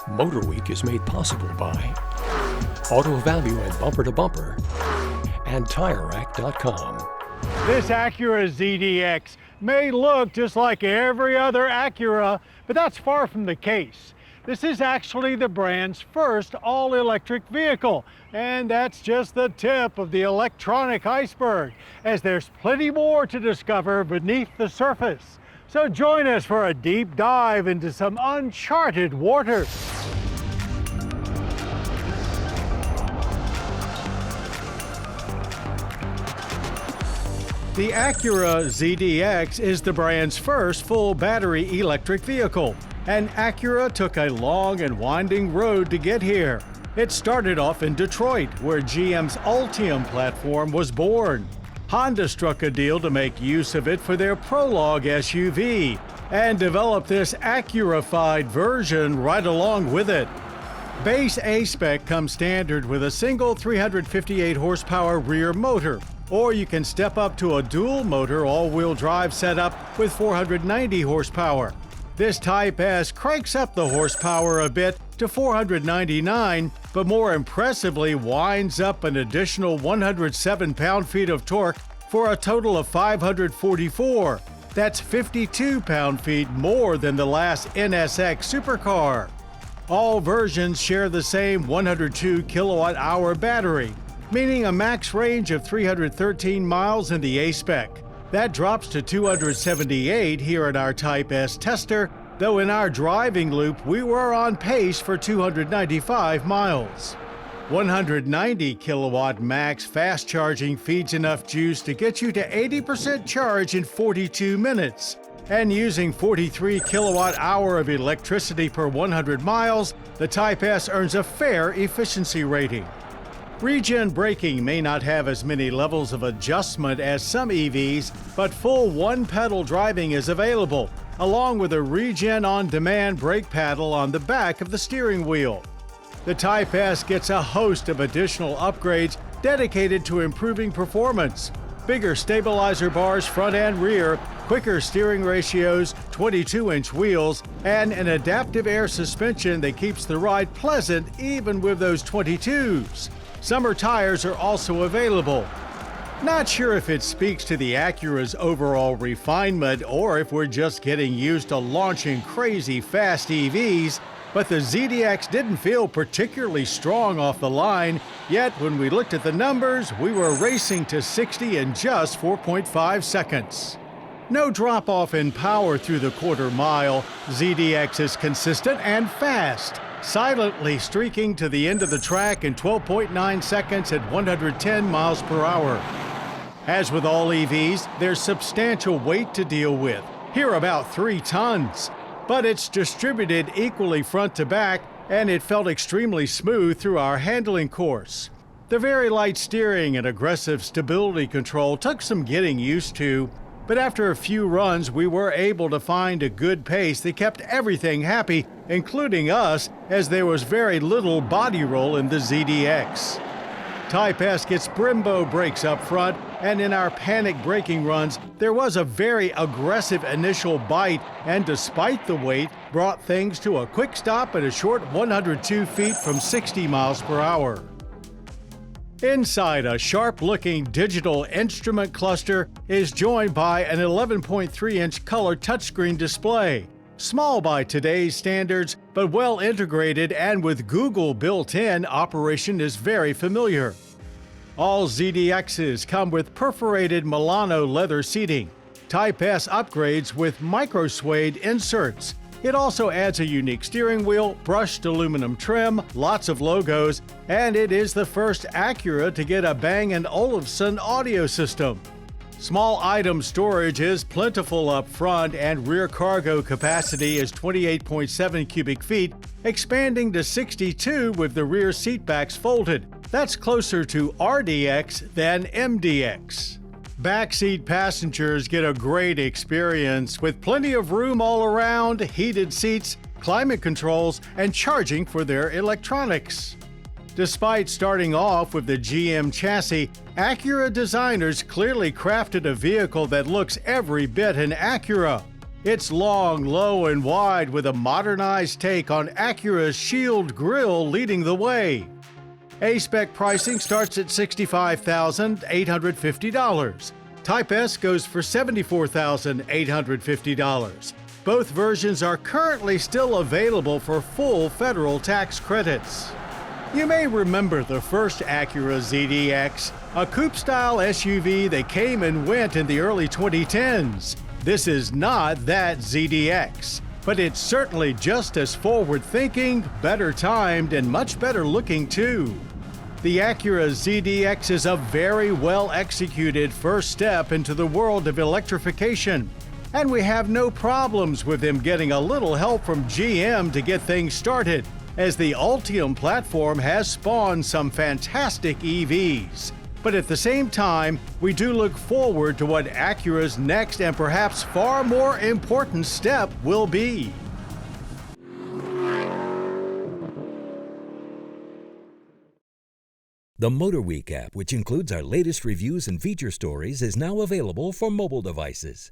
MotorWeek is made possible by Auto Value and Bumper to Bumper and TireRack.com. This Acura ZDX may look just like every other Acura, but that's far from the case. This is actually the brand's first all-electric vehicle, and that's just the tip of the electronic iceberg, as there's plenty more to discover beneath the surface. So join us for a deep dive into some uncharted waters. The Acura ZDX is the brand's first full battery electric vehicle, and Acura took a long and winding road to get here. It started off in Detroit, where GM's Ultium platform was born. Honda struck a deal to make use of it for their Prologue SUV and developed this Acura-fied version right along with it. Base A-Spec comes standard with a single 358 horsepower rear motor, or you can step up to a dual motor all-wheel drive setup with 490 horsepower. This Type S cranks up the horsepower a bit to 499, but more impressively winds up an additional 107 pound-feet of torque for a total of 544. That's 52 pound-feet more than the last NSX supercar. All versions share the same 102 kilowatt-hour battery, meaning a max range of 313 miles in the A-Spec. That drops to 278 here at our Type S tester, though in our driving loop we were on pace for 295 miles. 190 kilowatt max fast charging feeds enough juice to get you to 80% charge in 42 minutes. And using 43 kilowatt hour of electricity per 100 miles, the Type S earns a fair efficiency rating. Regen braking may not have as many levels of adjustment as some EVs, but full one-pedal driving is available, along with a Regen on-demand brake paddle on the back of the steering wheel. The Type S gets a host of additional upgrades dedicated to improving performance. Bigger stabilizer bars front and rear, quicker steering ratios, 22-inch wheels, and an adaptive air suspension that keeps the ride pleasant even with those 22s. Summer tires are also available. Not sure if it speaks to the Acura's overall refinement or if we're just getting used to launching crazy fast EVs, but the ZDX didn't feel particularly strong off the line, yet when we looked at the numbers, we were racing to 60 in just 4.5 seconds. No drop-off in power through the quarter mile. ZDX is consistent and fast, silently streaking to the end of the track in 12.9 seconds at 110 miles per hour. As with all EVs, there's substantial weight to deal with, here about 3 tons. But it's distributed equally front to back, and it felt extremely smooth through our handling course. The very light steering and aggressive stability control took some getting used to, but after a few runs we were able to find a good pace that kept everything happy, including us, as there was very little body roll in the ZDX. Type S gets Brembo brakes up front, and in our panic braking runs, there was a very aggressive initial bite, and despite the weight, brought things to a quick stop at a short 102 feet from 60 miles per hour. Inside, a sharp-looking digital instrument cluster is joined by an 11.3-inch color touchscreen display. Small by today's standards, but well integrated, and with Google built in, operation is very familiar. All ZDXs come with perforated Milano leather seating. Type S upgrades with micro suede inserts. It also adds a unique steering wheel, brushed aluminum trim, lots of logos, and it is the first Acura to get a Bang & Olufsen audio system. Small item storage is plentiful up front, and rear cargo capacity is 28.7 cubic feet, expanding to 62 with the rear seatbacks folded. That's closer to RDX than MDX. Backseat passengers get a great experience with plenty of room all around, heated seats, climate controls, and charging for their electronics. Despite starting off with the GM chassis, Acura designers clearly crafted a vehicle that looks every bit an Acura. It's long, low, and wide with a modernized take on Acura's Shield grille leading the way. A-Spec pricing starts at $65,850. Type S goes for $74,850. Both versions are currently still available for full federal tax credits. You may remember the first Acura ZDX, a coupe-style SUV that came and went in the early 2010s. This is not that ZDX, but it's certainly just as forward-thinking, better timed, and much better looking too. The Acura ZDX is a very well-executed first step into the world of electrification, and we have no problems with them getting a little help from GM to get things started, as the Ultium platform has spawned some fantastic EVs. But at the same time, we do look forward to what Acura's next and perhaps far more important step will be. The MotorWeek app, which includes our latest reviews and feature stories, is now available for mobile devices.